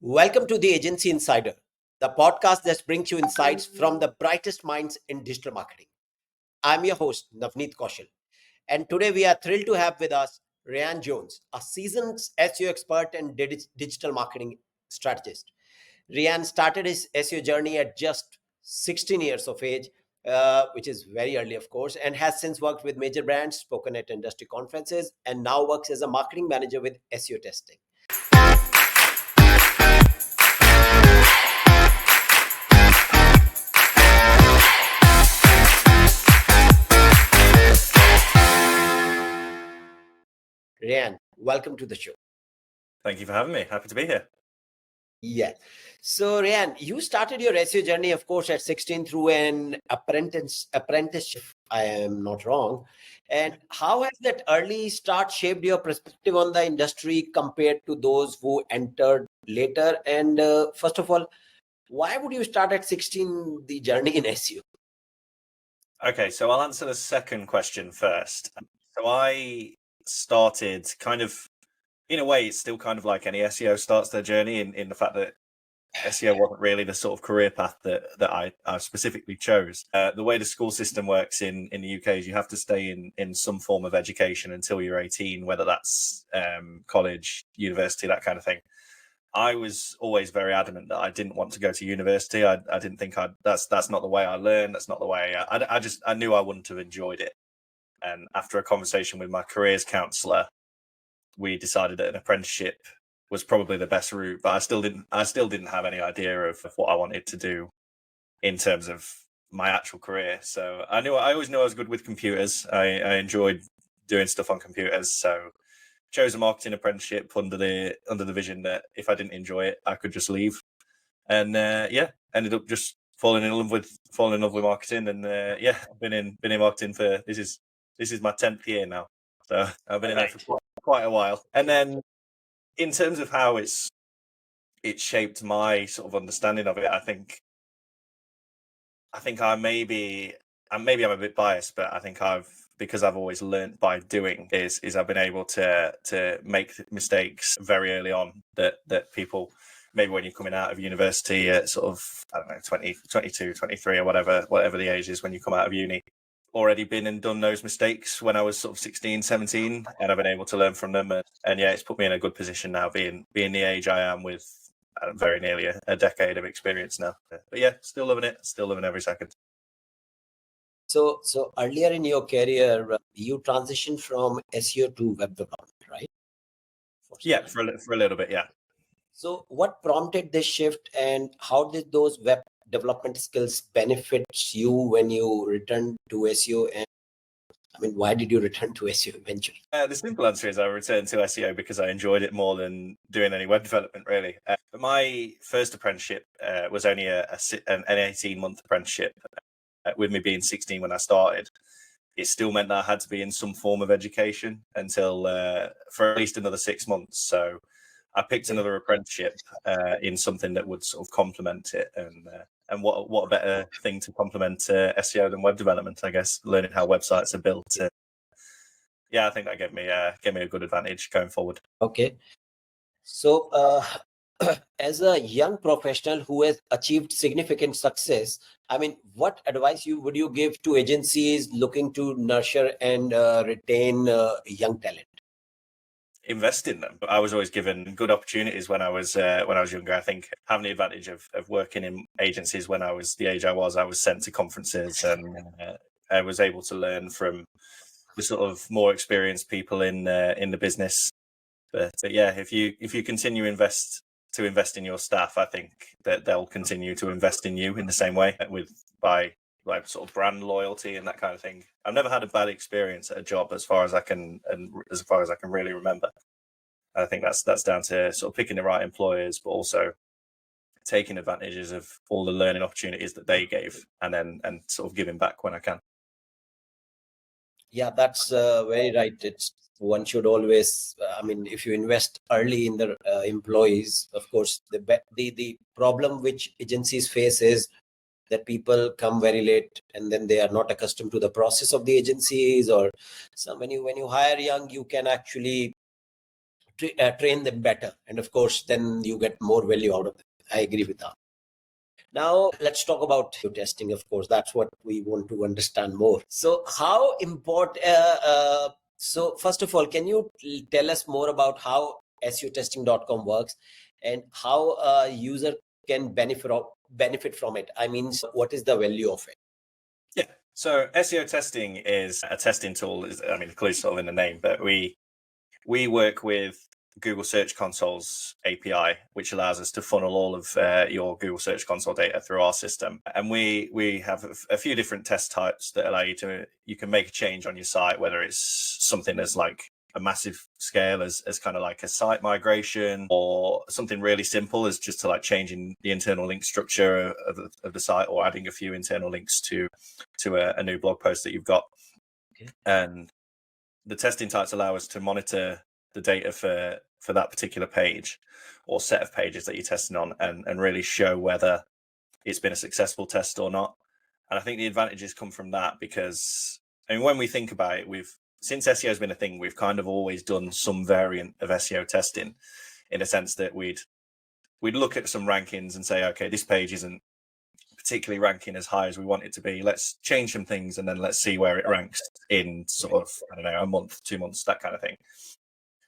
Welcome to the Agency Insider, the podcast that brings you insights from the brightest minds in digital marketing. I'm your host, Navneet Kaushal, and today we are thrilled to have with us Ryan Jones, a seasoned SEO expert and digital marketing strategist. Ryan started his SEO journey at just 16 years of age, which is very early, of course, and has since worked with major brands, spoken at industry conferences, and now works as a marketing manager with SEO Testing. Ryan, welcome to the show. Thank you for having me. Happy to be here. Yeah. So, Ryan, you started your SEO journey, of course, at 16 through an apprenticeship. I am not wrong. And how has that early start shaped your perspective on the industry compared to those who entered later? And first of all, why would you start at 16 the journey in SEO? Okay, so I'll answer the second question first. So I started kind of, in a way, it's still kind of like any SEO starts their journey in the fact that SEO wasn't really the sort of career path that I specifically chose. The way the school system works in the UK is you have to stay in some form of education until you're 18, whether that's college, university, that kind of thing. I was always very adamant that I didn't want to go to university. I didn't think that's not the way I learned. That's not the way I knew I wouldn't have enjoyed it. And after a conversation with my careers counsellor, we decided that an apprenticeship was probably the best route, but I still didn't have any idea of what I wanted to do in terms of my actual career. So I always knew I was good with computers. I enjoyed doing stuff on computers. So chose a marketing apprenticeship under the vision that if I didn't enjoy it, I could just leave. And ended up just falling in love with marketing. And I've been in marketing for this is my 10th year now. So I've been in it for quite a while. And then in terms of how it shaped my sort of understanding of it, I think I'm a bit biased, but I think because I've always learned by doing is I've been able to make mistakes very early on that people, maybe when you're coming out of university at sort of, I don't know, 20, 22, 23 or whatever the age is when you come out of uni, already been and done those mistakes when I was sort of 16, 17, and I've been able to learn from them. And it's put me in a good position now, being the age I am with very nearly a decade of experience now. But yeah, still loving it, still loving every second. So earlier in your career, you transitioned from SEO to web development, right? Yeah, for a little bit, yeah. So what prompted this shift, and how did those web development skills benefit you when you returned to SEO? And I mean, why did you return to SEO eventually? The simple answer is I returned to SEO because I enjoyed it more than doing any web development, really. But my first apprenticeship was only an 18-month apprenticeship. With me being 16 when I started, it still meant that I had to be in some form of education until for at least another 6 months. So I picked another apprenticeship in something that would sort of complement it. And what a better thing to complement SEO than web development, I guess, learning how websites are built. I think that gave me a good advantage going forward. Okay. So as a young professional who has achieved significant success, I mean, what advice would you give to agencies looking to nurture and retain young talent? Invest in them. I was always given good opportunities when I was younger. I think having the advantage of working in agencies when I was the age I was sent to conferences and I was able to learn from the sort of more experienced people in the business. But yeah, if you continue to invest in your staff, I think that they'll continue to invest in you in the same way by like sort of brand loyalty and that kind of thing. I've never had a bad experience at a job as far as I can really remember. I think that's down to sort of picking the right employers, but also taking advantages of all the learning opportunities that they gave and sort of giving back when I can. Yeah, that's very right. It's one should always, I mean, if you invest early in the employees, of course, the problem which agencies face is that people come very late and then they are not accustomed to the process of the agencies. Or when you hire young, you can actually train them better. And of course, then you get more value out of them. I agree with that. Now, let's talk about SEO testing. Of course, that's what we want to understand more. So, how important? So, first of all, can you tell us more about how SEOtesting.com works and how a user can benefit from it? I mean, what is the value of it? Yeah. So SEO testing is a testing tool. I mean, the clue's sort of in the name, but we work with Google Search Console's API, which allows us to funnel all of your Google Search Console data through our system. And we have a few different test types that allow you can make a change on your site, whether it's something that's like a massive scale as kind of like a site migration, or something really simple as just to like changing the internal link structure of the site, or adding a few internal links to a new blog post that you've got. Okay. And the testing types allow us to monitor the data for that particular page or set of pages that you're testing on, and really show whether it's been a successful test or not. And I think the advantages come from that, because I mean, when we think about it, since SEO has been a thing, we've kind of always done some variant of SEO testing, in a sense that we'd look at some rankings and say, okay, this page isn't particularly ranking as high as we want it to be. Let's change some things, and then let's see where it ranks in sort of, I don't know, a month, 2 months, that kind of thing.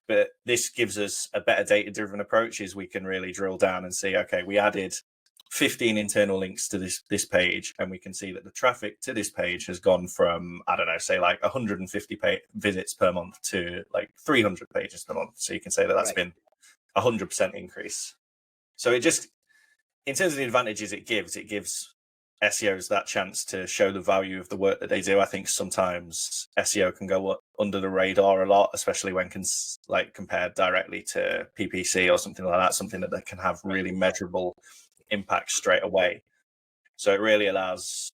But this gives us a better data-driven approach, is we can really drill down and see, okay, we added 15 internal links to this page, and we can see that the traffic to this page has gone from, I don't know, say like 150 visits per month to like 300 pages per month. So you can say that that's been 100% increase. So it just, in terms of the advantages it gives SEOs that chance to show the value of the work that they do. I think sometimes SEO can go under the radar a lot, especially when compared directly to PPC or something like that, something that they can have really measurable impact straight away. So it really allows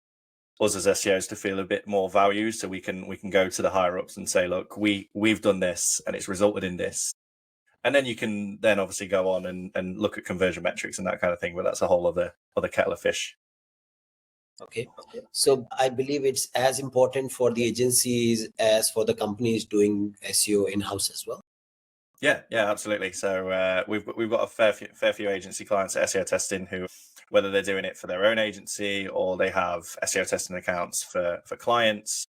us as SEOs to feel a bit more value, so we can go to the higher ups and say, look, we've done this and it's resulted in this. And then you can then obviously go on and look at conversion metrics and that kind of thing, but that's a whole other kettle of fish. Okay. So I believe it's as important for the agencies as for the companies doing SEO in-house as well. Yeah, absolutely. So we've got a fair few agency clients at SEO Testing who, whether they're doing it for their own agency or they have SEO testing accounts for clients.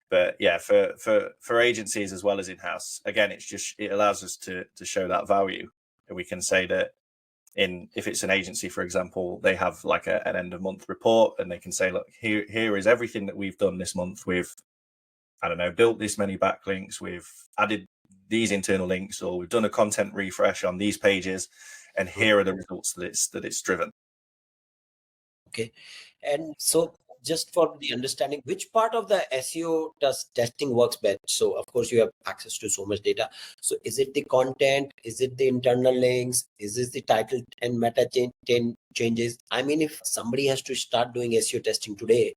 But yeah, for agencies as well as in-house, again, it allows us to show that value. And we can say that if it's an agency, for example, they have like an end of month report, and they can say, look, here is everything that we've done this month. We've, I don't know, built this many backlinks, we've added these internal links, or we've done a content refresh on these pages, and here are the results that it's driven. Okay. And so just for the understanding, which part of the SEO testing works best? So of course you have access to so much data. So is it the content? Is it the internal links? Is it the title and meta changes? I mean, if somebody has to start doing SEO testing today,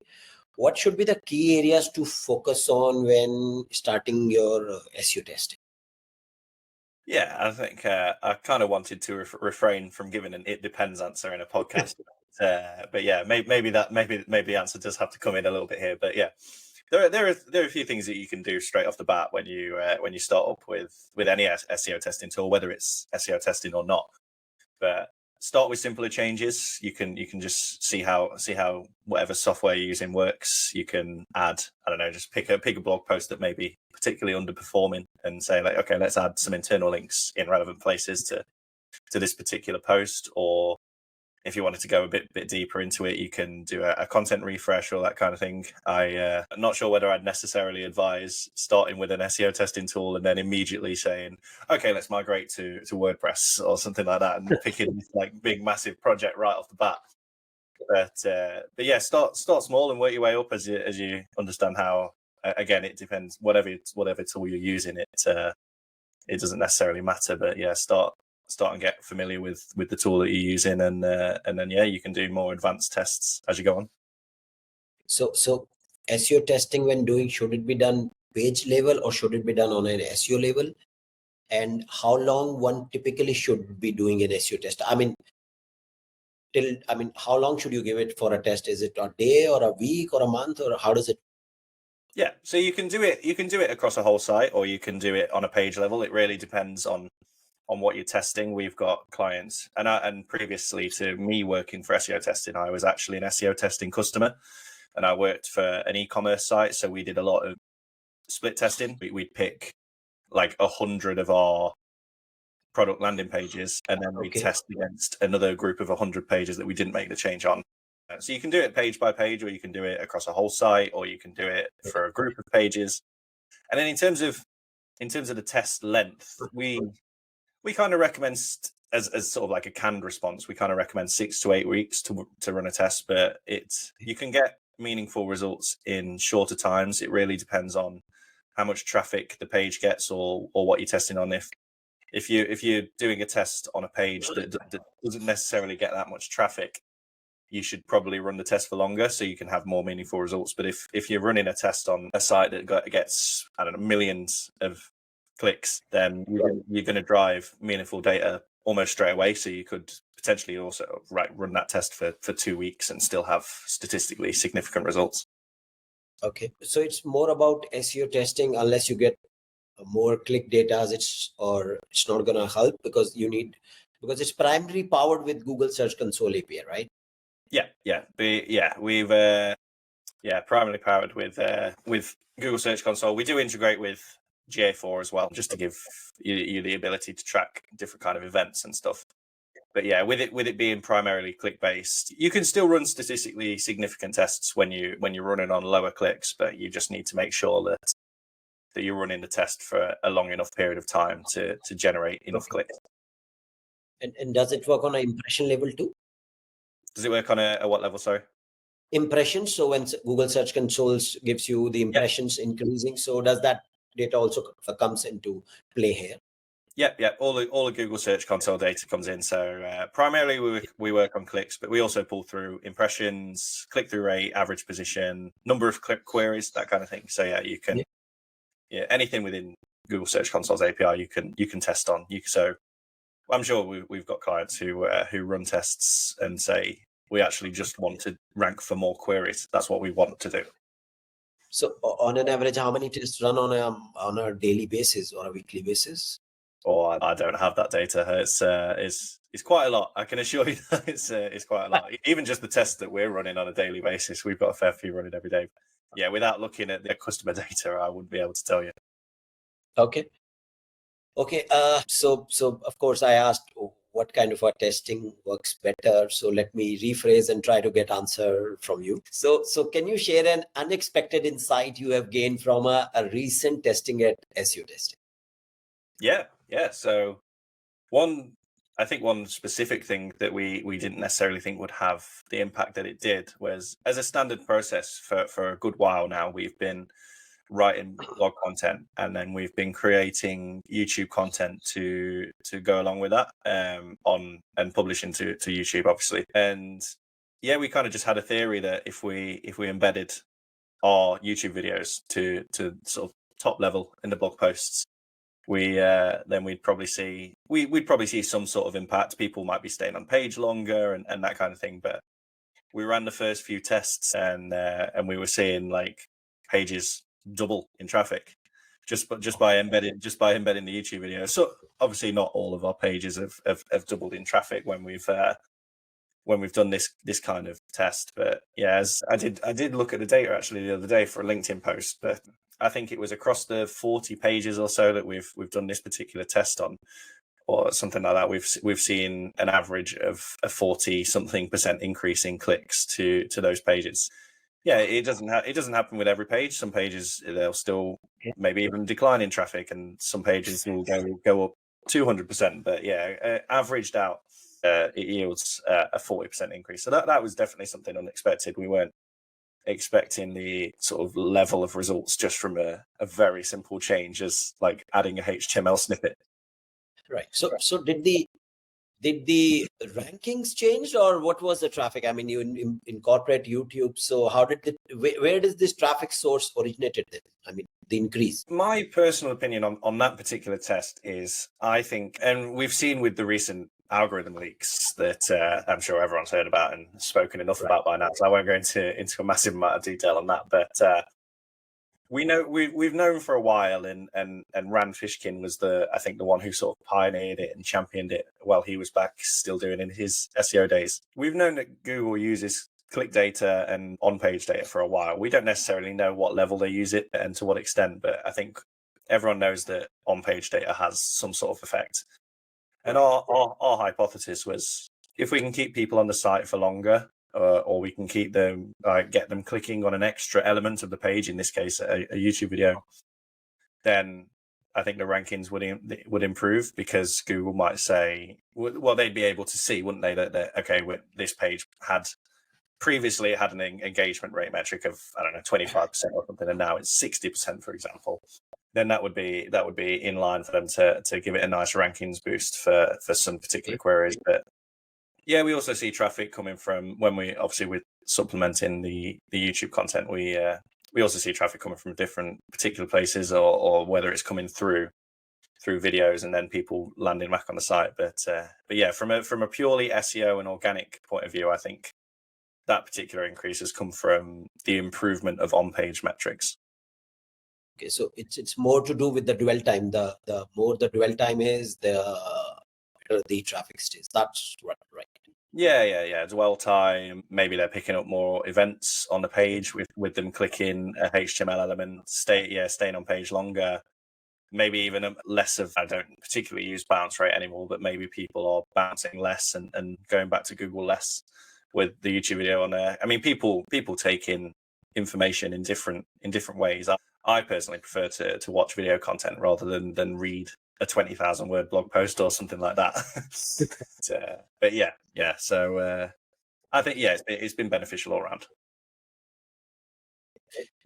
what should be the key areas to focus on when starting your SEO testing? Yeah, I think I kind of wanted to refrain from giving an "it depends" answer in a podcast, but yeah, maybe the answer does have to come in a little bit here. But yeah, there are a few things that you can do straight off the bat when you start up with any SEO testing tool, whether it's SEO testing or not. But start with simpler changes. You can just see how whatever software you're using works. You can add, I don't know, just pick a blog post that may be particularly underperforming and say, like, okay, let's add some internal links in relevant places to this particular post. Or if you wanted to go a bit deeper into it, you can do a content refresh or that kind of thing. I'm not sure whether I'd necessarily advise starting with an SEO testing tool and then immediately saying, okay, let's migrate to WordPress or something like that, and picking this like big massive project right off the bat. But yeah, start small and work your way up as you understand how. Again, it depends. Whatever tool you're using, it doesn't necessarily matter. But yeah, start and get familiar with the tool that you're using, and then yeah, you can do more advanced tests as you go on. So SEO testing when doing, should it be done page level or should it be done on an SEO level? And how long one typically should be doing an SEO test? I mean, how long should you give it for a test? Is it a day or a week or a month, or how does it? Yeah, so you can do it across a whole site, or you can do it on a page level. It really depends on on what you're testing. We've got clients, and previously to me working for SEO testing, I was actually an SEO testing customer, and I worked for an e-commerce site. So we did a lot of split testing. We'd pick like 100 of our product landing pages, and then we test against another group of 100 pages that we didn't make the change on. So you can do it page by page, or you can do it across a whole site, or you can do it for a group of pages. And then in terms of the test length, we kind of recommend as sort of like a canned response, we kind of recommend 6 to 8 weeks to run a test, but you can get meaningful results in shorter times. It really depends on how much traffic the page gets or what you're testing on. If you're doing a test on a page that doesn't necessarily get that much traffic, you should probably run the test for longer so you can have more meaningful results. But if you're running a test on a site that gets, I don't know, millions of clicks, then you're going to drive meaningful data almost straight away. So you could potentially also run that test for 2 weeks and still have statistically significant results. Okay, so it's more about SEO testing. Unless you get more click data, it's not going to help because it's primarily powered with Google Search Console API, right? We've primarily powered with Google Search Console. We do integrate with GA4 as well, just to give you the ability to track different kind of events and stuff. But yeah, with it being primarily click based, you can still run statistically significant tests when you're running on lower clicks, but you just need to make sure that you're running the test for a long enough period of time to generate enough clicks. And does it work on an impression level too? Does it work on a what level, sorry? Impressions. So when Google Search Console gives you the impressions increasing, so does that data also comes into play here? Yeah. All the Google Search Console data comes in. So primarily we work on clicks, but we also pull through impressions, click-through rate, average position, number of click queries, that kind of thing. So yeah, you can anything within Google Search Console's API you can test on. So I'm sure we've got clients who run tests and say we actually just want to rank for more queries. That's what we want to do. So on an average, how many tests run on a daily basis or a weekly basis? I don't have that data. It's quite a lot. I can assure you that it's quite a lot. Even just the tests that we're running on a daily basis, we've got a fair few running every day. Yeah, without looking at the customer data, I wouldn't be able to tell you. Okay. So of course I asked what kind of a testing works better. So let me rephrase and try to get answer from you. So can you share an unexpected insight you have gained from a recent testing at SEO Testing? Yeah. So one specific thing that we didn't necessarily think would have the impact that it did was, as a standard process for a good while now, we've been writing blog content, and then we've been creating YouTube content to go along with that, on and publishing to YouTube, obviously. And yeah, we kind of just had a theory that if we embedded our YouTube videos to sort of top level in the blog posts, then we'd probably see some sort of impact. People might be staying on page longer and that kind of thing. But we ran the first few tests, and we were seeing like pages double in traffic just by embedding the YouTube video. So obviously not all of our pages have doubled in traffic when we've done this kind of test. But yeah, as I did look at the data actually the other day for a LinkedIn post, but I think it was across the 40 pages or so that we've done this particular test on, or something like that. We've seen an average of a 40-something% increase in clicks to those pages. Yeah, it doesn't happen with every page. Some pages they'll still maybe even decline in traffic, and some pages will go up 200%. But yeah, averaged out, it yields a 40% increase. So that was definitely something unexpected. We weren't expecting the sort of level of results just from a very simple change as like adding a HTML snippet. Right. So did the rankings change, or what was the traffic? I mean, you incorporate YouTube. So how did where does this traffic source originated then? I mean, the increase. My personal opinion on that particular test is, I think, and we've seen with the recent algorithm leaks that I'm sure everyone's heard about and spoken enough about by now, so I won't go into a massive amount of detail on that. But we've known for a while, and Rand Fishkin was I think the one who sort of pioneered it and championed it while he was back still doing in his SEO days. We've known that Google uses click data and on-page data for a while. We don't necessarily know what level they use it and to what extent, but I think everyone knows that on-page data has some sort of effect. And our hypothesis was, if we can keep people on the site for longer, or we can keep them, get them clicking on an extra element of the page, in this case, a YouTube video, then I think the rankings would improve, because Google might say, well, they'd be able to see, wouldn't they, that okay, this page previously it had an engagement rate metric of, I don't know, 25% or something, and now it's 60%, for example. Then that would be in line for them to give it a nice rankings boost for some particular queries. But yeah, we also see traffic coming from, when we're supplementing the YouTube content, we also see traffic coming from different particular places, or whether it's coming through videos and then people landing back on the site. But yeah, from a purely SEO and organic point of view, I think that particular increase has come from the improvement of on-page metrics. Okay, so it's more to do with the dwell time. The more the dwell time is, the better the traffic stays. That's right. Yeah. Dwell time. Maybe they're picking up more events on the page with them clicking a HTML element. Staying on page longer. Maybe even less of, I don't particularly use bounce rate anymore, but maybe people are bouncing less and going back to Google less with the YouTube video on there. I mean, people take in information in different ways. I personally prefer to watch video content rather than read a 20,000 word blog post or something like that. But yeah. So I think, yeah, it's been beneficial all around.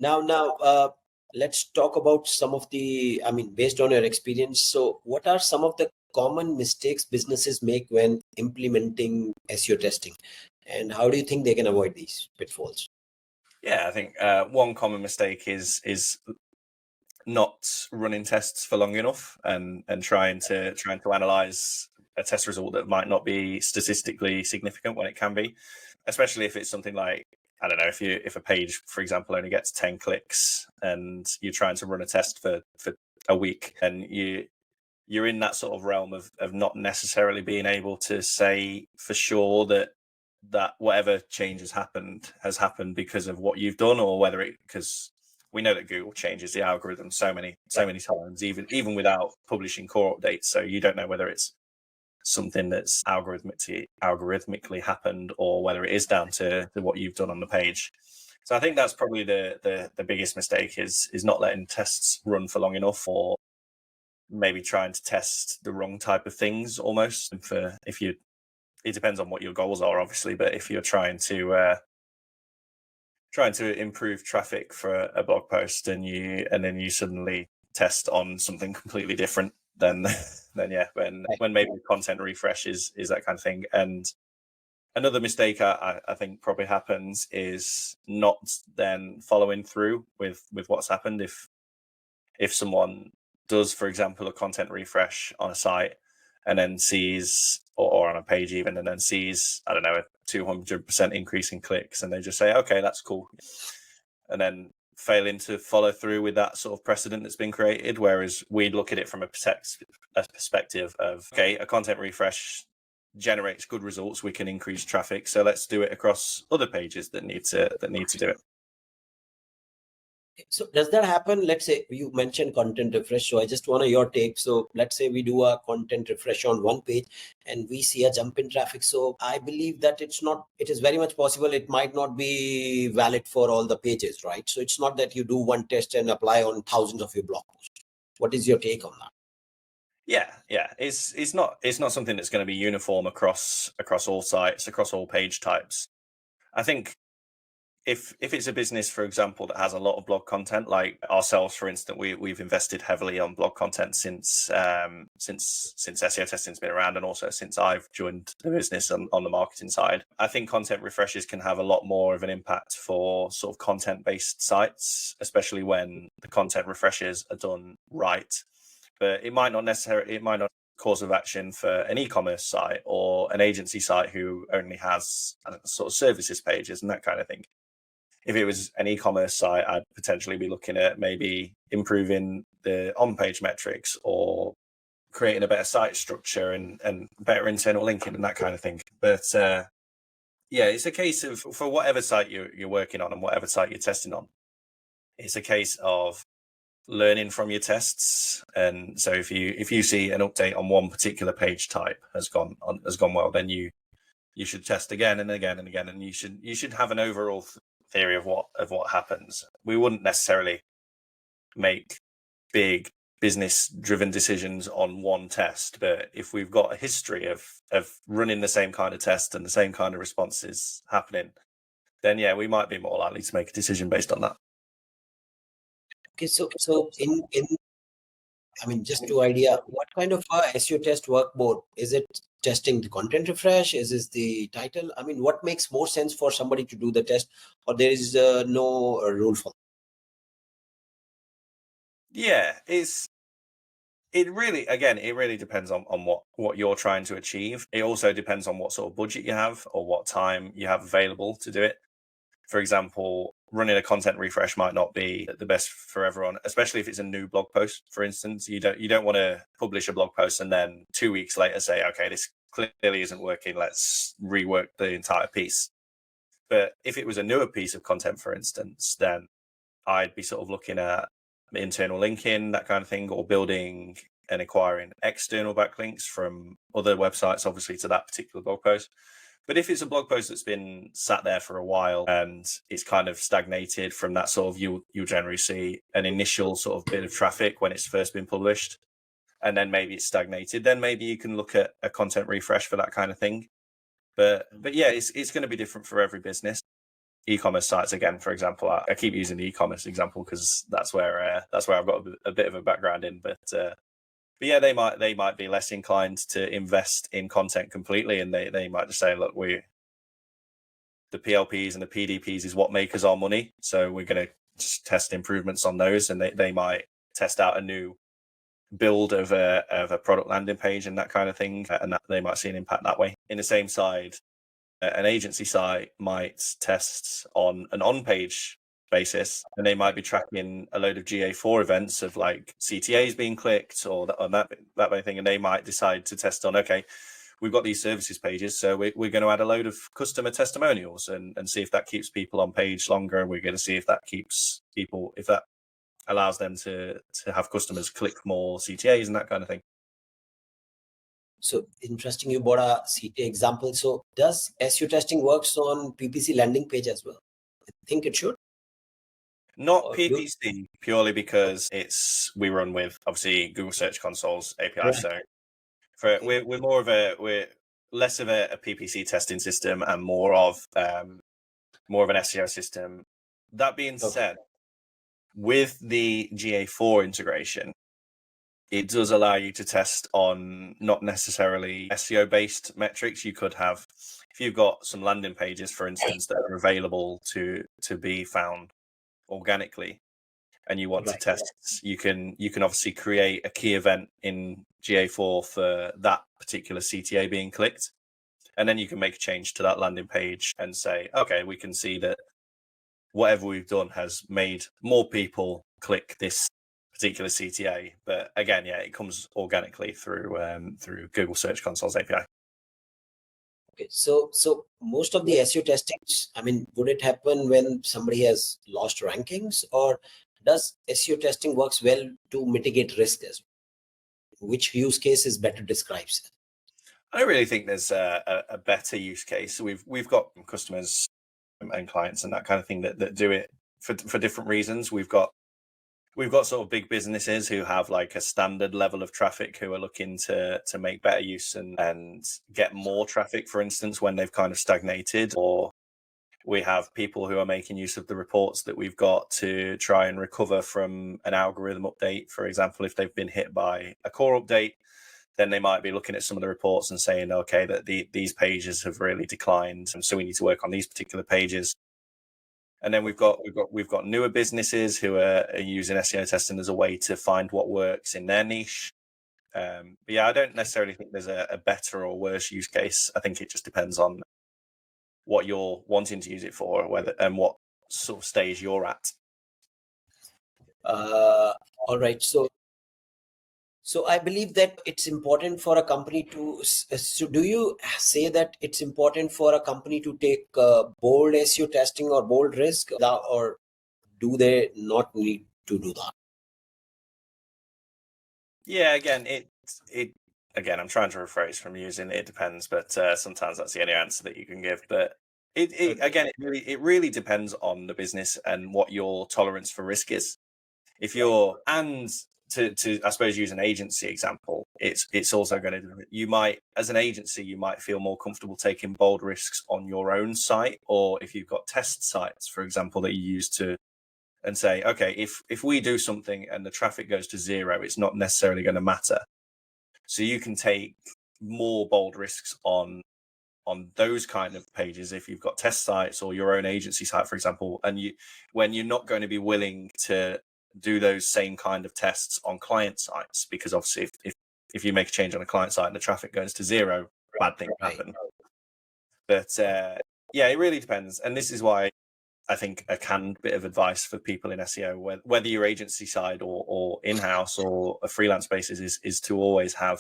Now, let's talk about some of the, based on your experience. So what are some of the common mistakes businesses make when implementing SEO testing, and how do you think they can avoid these pitfalls? Yeah, I think one common mistake is not running tests for long enough, and trying to analyze a test result that might not be statistically significant when it can be, especially if it's something like, I don't know, if a page, for example, only gets 10 clicks and you're trying to run a test for a week, and you're in that sort of realm of not necessarily being able to say for sure that whatever change has happened because of what you've done, or whether because we know that Google changes the algorithm so many times, even without publishing core updates. So you don't know whether it's something that's algorithmically happened, or whether it is down to what you've done on the page. So I think that's probably the biggest mistake, is not letting tests run for long enough, or maybe trying to test the wrong type of things almost. It depends on what your goals are, obviously, but if you're trying to improve traffic for a blog post, and then you suddenly test on something completely different, then yeah, when maybe content refresh is that kind of thing. And another mistake I think probably happens is not then following through with what's happened. If someone does, for example, a content refresh on a site, and then sees, or on a page even, and then sees, I don't know, a 200% increase in clicks, and they just say, okay, that's cool, and then failing to follow through with that sort of precedent that's been created. Whereas we'd look at it from a perspective of, okay, a content refresh generates good results, we can increase traffic, so let's do it across other pages that need to do it. So does that happen? Let's say you mentioned content refresh. So I just want your take. So let's say we do a content refresh on one page and we see a jump in traffic. So I believe that it is very much possible it might not be valid for all the pages, right? So it's not that you do one test and apply on thousands of your blog posts. What is your take on that? Yeah. It's not something that's going to be uniform across all sites, across all page types. I think if it's a business, for example, that has a lot of blog content, like ourselves, for instance, we've invested heavily on blog content since SEO testing's been around, and also since I've joined the business on the marketing side. I think content refreshes can have a lot more of an impact for sort of content-based sites, especially when the content refreshes are done right. But it might not course of action for an e-commerce site or an agency site who only has sort of services pages and that kind of thing. If it was an e-commerce site, I'd potentially be looking at maybe improving the on-page metrics or creating a better site structure and better internal linking and that kind of thing. But yeah, it's a case of, for whatever site you're working on and whatever site you're testing on, it's a case of learning from your tests. And so if you see an update on one particular page type has gone well, then you should test again and again and again, and you should have an overall theory of what happens. We wouldn't necessarily make big business driven decisions on one test, but if we've got a history of running the same kind of test and the same kind of responses happening, then yeah, we might be more likely to make a decision based on that. Okay, so in I mean, just to idea, what kind of SEO test workboard is it? Testing the content refresh? Is this the title? I mean, what makes more sense for somebody to do the test, or there is no rule for? Yeah, it really depends on what you're trying to achieve. It also depends on what sort of budget you have or what time you have available to do it. For example, running a content refresh might not be the best for everyone, especially if it's a new blog post. For instance, you don't want to publish a blog post and then 2 weeks later say, okay, this clearly isn't working, let's rework the entire piece. But if it was a newer piece of content, for instance, then I'd be sort of looking at internal linking, that kind of thing, or building and acquiring external backlinks from other websites, obviously, to that particular blog post. But if it's a blog post that's been sat there for a while and it's kind of stagnated from that sort of, you'll generally see an initial sort of bit of traffic when it's first been published, and then maybe it's stagnated, then maybe you can look at a content refresh for that kind of thing. But yeah, it's going to be different for every business. E-commerce sites, again, for example, I keep using the e-commerce example because that's where I've got a bit of a background in. But yeah, they might be less inclined to invest in content completely, and they might just say, look, the PLPs and the PDPs is what make us our money, so we're going to just test improvements on those, and they might test out a new build of a product landing page and that kind of thing, and that they might see an impact that way. In the same side, an agency site might test on an on-page basis, and they might be tracking a load of GA4 events of like CTAs being clicked or that kind of thing, and they might decide to test on, okay, we've got these services pages, so we're going to add a load of customer testimonials and see if that keeps people on page longer. We're going to see if that keeps people, if that allows them to have customers click more CTAs and that kind of thing. So interesting, you brought a CTA example. So does SEO testing works on PPC landing page as well? I think it should. Not PPC, purely because we run with obviously Google Search Console's API. Right. So we're less of a PPC testing system and more of an SEO system. That being said, with the GA4 integration, it does allow you to test on not necessarily SEO based metrics. You could have, if you've got some landing pages, for instance, that are available to be found organically, and you want to test, you can obviously create a key event in GA4 for that particular CTA being clicked, and then you can make a change to that landing page and say, okay, we can see that whatever we've done has made more people click this particular CTA. But again, yeah, it comes organically through Google Search Console's API. Okay, so most of the SEO testing, I mean, would it happen when somebody has lost rankings, or does SEO testing works well to mitigate risk as well? Which use case is better describes? I don't really think there's a better use case. We've got customers and clients and that kind of thing that do it for different reasons. We've got sort of big businesses who have like a standard level of traffic who are looking to make better use and get more traffic, for instance, when they've kind of stagnated. Or we have people who are making use of the reports that we've got to try and recover from an algorithm update. For example, if they've been hit by a core update, then they might be looking at some of the reports and saying, okay, that these pages have really declined, and so we need to work on these particular pages. And then we've got newer businesses who are using SEO testing as a way to find what works in their niche. But yeah, I don't necessarily think there's a better or worse use case. I think it just depends on what you're wanting to use it for, whether and what sort of stage you're at. All right. So I believe that it's important for a company to. So do you say that it's important for a company to take bold SEO testing or bold risk, or do they not need to do that? Yeah, again, again, I'm trying to rephrase from using it depends, but sometimes that's the only answer that you can give. But again, it really depends on the business and what your tolerance for risk is. If you're and to I suppose use an agency example, it's also going to, you might, as an agency, you might feel more comfortable taking bold risks on your own site, or if you've got test sites, for example, that you use to and say, okay, if we do something and the traffic goes to zero, it's not necessarily going to matter. So you can take more bold risks on those kind of pages if you've got test sites or your own agency site, for example, and when you're not going to be willing to do those same kind of tests on client sites, because obviously if you make a change on a client site and the traffic goes to zero, bad things happen. But yeah, it really depends. And this is why I think a canned bit of advice for people in SEO, whether you're agency side or in-house or a freelance basis, is to always have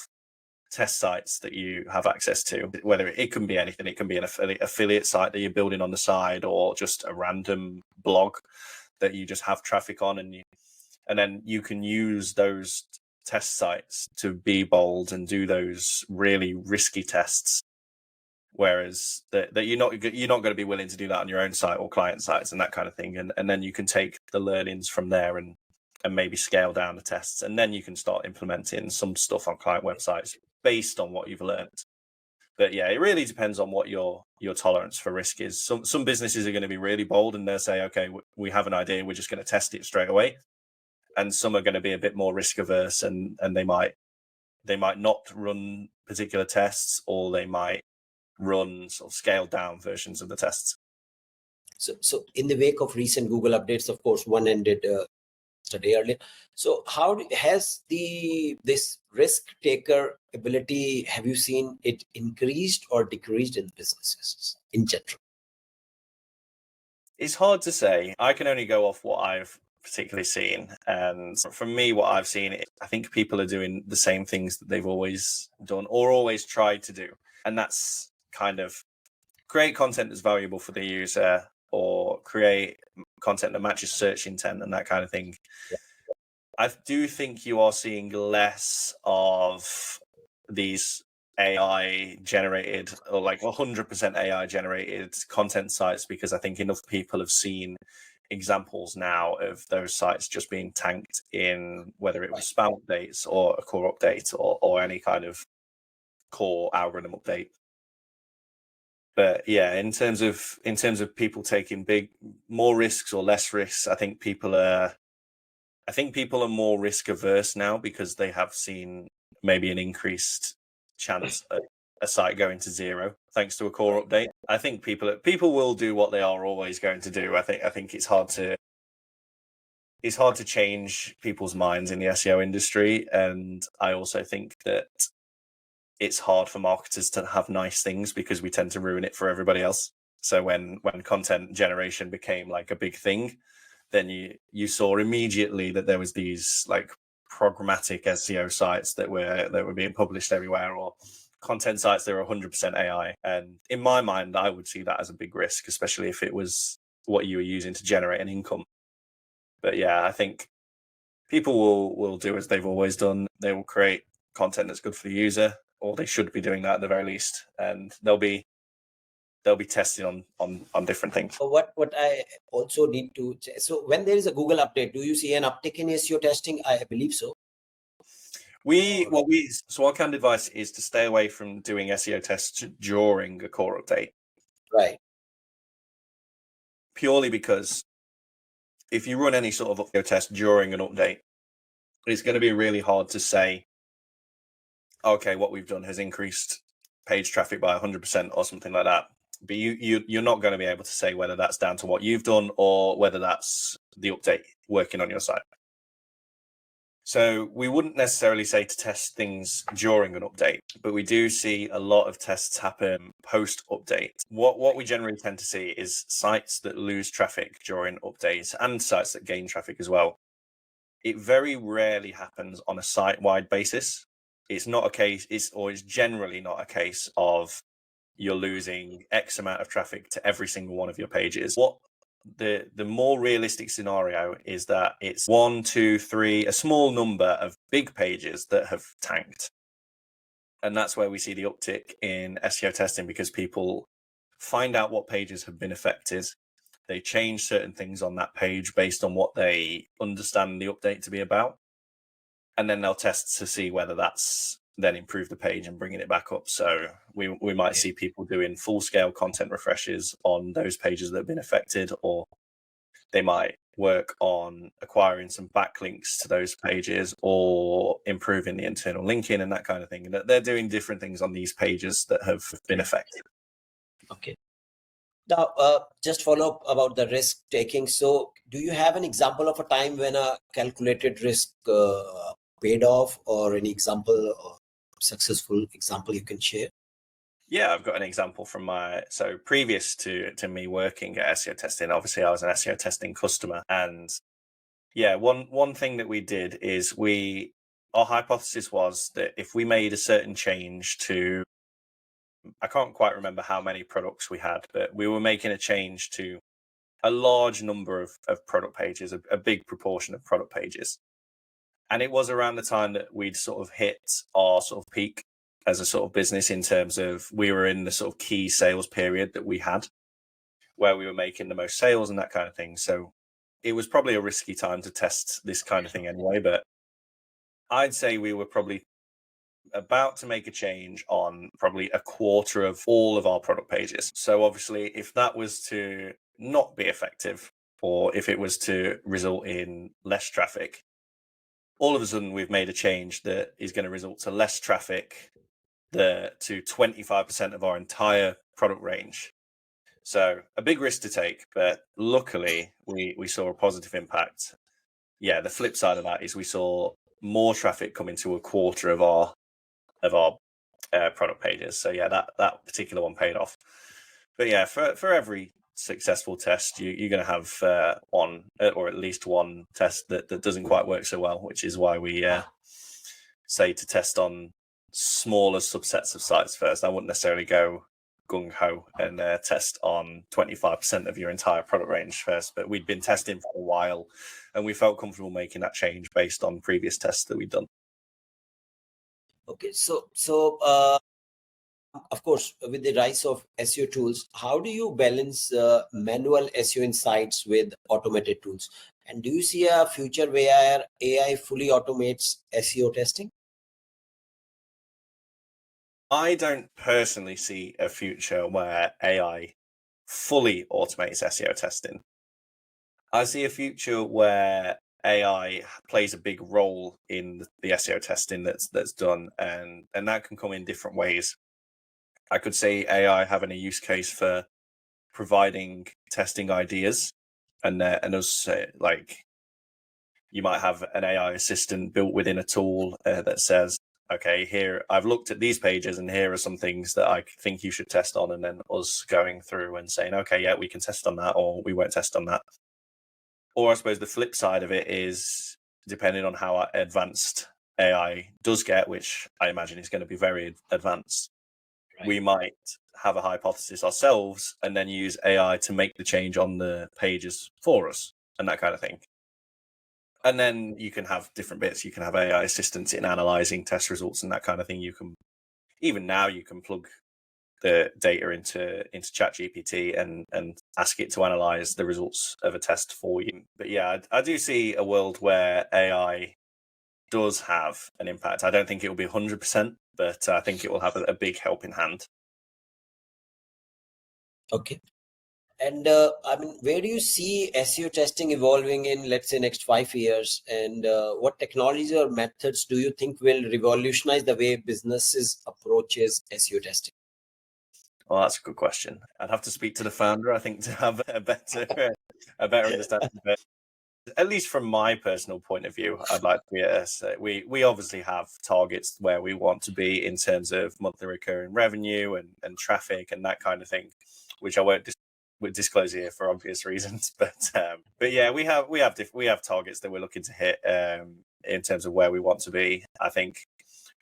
test sites that you have access to. Whether it can be anything, it can be an affiliate site that you're building on the side, or just a random blog that you just have traffic on, and then you can use those test sites to be bold and do those really risky tests. Whereas that you're not going to be willing to do that on your own site or client sites and that kind of thing, and then you can take the learnings from there and maybe scale down the tests, and then you can start implementing some stuff on client websites based on what you've learned. But yeah, it really depends on what your tolerance for risk is. Some businesses are going to be really bold and they'll say, okay, we have an idea, we're just going to test it straight away. And some are going to be a bit more risk averse, and they might not run particular tests, or they might run sort of scaled down versions of the tests. So in the wake of recent Google updates, of course, one ended a day earlier. So how has this risk taker ability, have you seen it increased or decreased in businesses in general? It's hard to say. I can only go off what I've particularly seen. And for me, what I've seen, I think people are doing the same things that they've always done or always tried to do. And that's kind of create content that's valuable for the user, or create content that matches search intent and that kind of thing. Yeah. I do think you are seeing less of these AI generated, or like 100% AI generated content sites, because I think enough people have seen examples now of those sites just being tanked in, whether it was spam updates or a core update or any kind of core algorithm update. But yeah, in terms of people taking more risks or less risks, I think people are more risk averse now, because they have seen maybe an increased chance of a site going to zero thanks to a core update. I think people will do what they are always going to do. I think it's hard to change people's minds in the SEO industry, and I also think that it's hard for marketers to have nice things, because we tend to ruin it for everybody else. So when content generation became like a big thing, then you saw immediately that there was these like programmatic SEO sites that were being published everywhere, or content sites that were 100% AI. And in my mind, I would see that as a big risk, especially if it was what you were using to generate an income. But yeah, I think people will do as they've always done. They will create content that's good for the user, or they should be doing that at the very least, and they'll be testing on different things. So what I also need to check, so when there is a Google update, do you see an uptick in SEO testing? I believe so. So our canned advice is to stay away from doing SEO tests during a core update. Right. Purely because if you run any sort of SEO test during an update, it's going to be really hard to say, okay, what we've done has increased page traffic by 100% or something like that. But you're not going to be able to say whether that's down to what you've done or whether that's the update working on your site. So we wouldn't necessarily say to test things during an update, but we do see a lot of tests happen post-update. What we generally tend to see is sites that lose traffic during updates and sites that gain traffic as well. It very rarely happens on a site-wide basis. It's not a case, it's generally not a case of you're losing X amount of traffic to every single one of your pages. What the more realistic scenario is that it's 1, 2, 3, a small number of big pages that have tanked. And that's where we see the uptick in SEO testing, because people find out what pages have been affected. They change certain things on that page based on what they understand the update to be about. And then they'll test to see whether that's then improve the page and bringing it back up. So we might see people doing full scale content refreshes on those pages that have been affected, or they might work on acquiring some backlinks to those pages or improving the internal linking and that kind of thing. And they're doing different things on these pages that have been affected. Okay. Now, just follow up about the risk taking. So, do you have an example of a time when a calculated risk paid off, or any example or successful example you can share? Yeah, I've got an example from so previous to me working at SEO testing, obviously I was an SEO testing customer. And yeah, one thing that we did is our hypothesis was that if we made a certain change to, I can't quite remember how many products we had, but we were making a change to a large number of product pages, a big proportion of product pages. And it was around the time that we'd sort of hit our sort of peak as a sort of business, in terms of we were in the sort of key sales period that we had, where we were making the most sales and that kind of thing. So it was probably a risky time to test this kind of thing anyway, but I'd say we were probably about to make a change on probably a quarter of all of our product pages. So obviously, if that was to not be effective, or if it was to result in less traffic, all of a sudden we've made a change that is going to result to less traffic to 25% of our entire product range. So a big risk to take, but luckily we saw a positive impact. Yeah, the flip side of that is we saw more traffic come into a quarter of our product pages. So yeah, that particular one paid off. But yeah, for every successful test, you're going to have one, or at least one test that doesn't quite work so well, which is why we say to test on smaller subsets of sites first. I wouldn't necessarily go gung-ho and test on 25% of your entire product range first, but we'd been testing for a while and we felt comfortable making that change based on previous tests that we'd done. Okay, so of course, with the rise of SEO tools, how do you balance manual SEO insights with automated tools? And do you see a future where AI fully automates SEO testing? I don't personally see a future where AI fully automates SEO testing. I see a future where AI plays a big role in the SEO testing that's done, and that can come in different ways. I could say AI having a use case for providing testing ideas, and us like, you might have an AI assistant built within a tool that says, okay, here I've looked at these pages and here are some things that I think you should test on, and then us going through and saying, okay, yeah, we can test on that, or we won't test on that. Or I suppose the flip side of it is, depending on how advanced AI does get, which I imagine is going to be very advanced, right, we might have a hypothesis ourselves and then use AI to make the change on the pages for us and that kind of thing. And then you can have different bits. You can have AI assistants in analyzing test results and that kind of thing. You can, even now, you can plug the data into ChatGPT and ask it to analyze the results of a test for you. But yeah, I do see a world where AI does have an impact. I don't think it will be 100%, but I think it will have a big helping hand. Okay. And I mean, where do you see SEO testing evolving in, let's say, next 5 years? And what technologies or methods do you think will revolutionize the way businesses approaches SEO testing? Well, that's a good question. I'd have to speak to the founder, I think, to have a better understanding. But at least from my personal point of view, I'd like to be at we obviously have targets where we want to be in terms of monthly recurring revenue and traffic and that kind of thing, which I won't disclose here for obvious reasons. But yeah, we have targets that we're looking to hit in terms of where we want to be. I think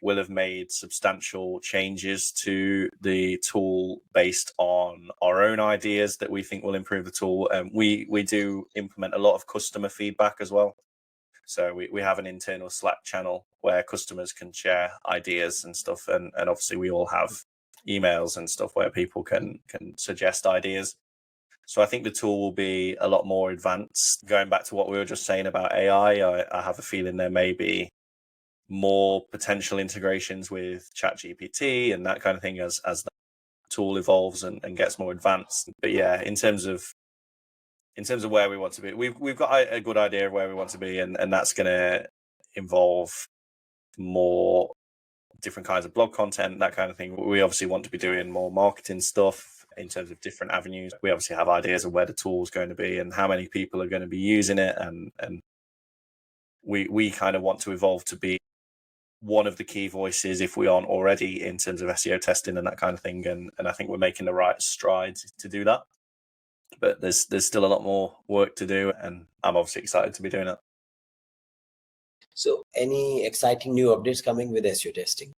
we'll have made substantial changes to the tool based on our own ideas that we think will improve the tool. We do implement a lot of customer feedback as well. So we have an internal Slack channel where customers can share ideas and stuff. And obviously we all have emails and stuff where people can suggest ideas. So I think the tool will be a lot more advanced. Going back to what we were just saying about AI, I have a feeling there may be more potential integrations with ChatGPT and that kind of thing as the tool evolves and gets more advanced. But yeah, in terms of where we want to be, we've got a good idea of where we want to be, and that's going to involve more different kinds of blog content, that kind of thing. We obviously want to be doing more marketing stuff in terms of different avenues. We obviously have ideas of where the tool is going to be and how many people are going to be using it, and we kind of want to evolve to be one of the key voices, if we aren't already, in terms of SEO testing and that kind of thing. And I think we're making the right strides to do that. But there's still a lot more work to do, and I'm obviously excited to be doing it. So any exciting new updates coming with SEO testing?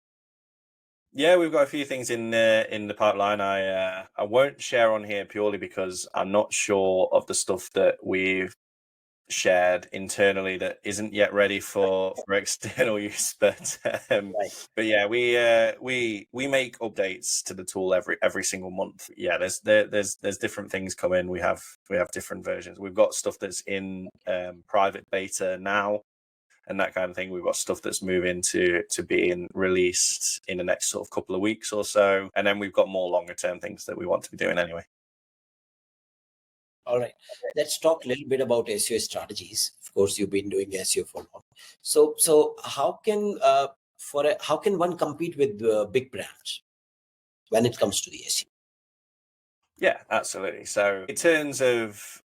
Yeah, we've got a few things in the pipeline. I won't share on here purely because I'm not sure of the stuff that we've shared internally that isn't yet ready for external use. But yeah, we make updates to the tool every single month. Yeah, there's different things coming. We have different versions. We've got stuff that's in private beta now and that kind of thing. We've got stuff that's moving to being released in the next sort of couple of weeks or so, and then we've got more longer term things that we want to be doing anyway. All right, let's talk a little bit about SEO strategies. Of course, you've been doing SEO for long. So how can one compete with big brands when it comes to the SEO? Yeah, absolutely. So in terms of,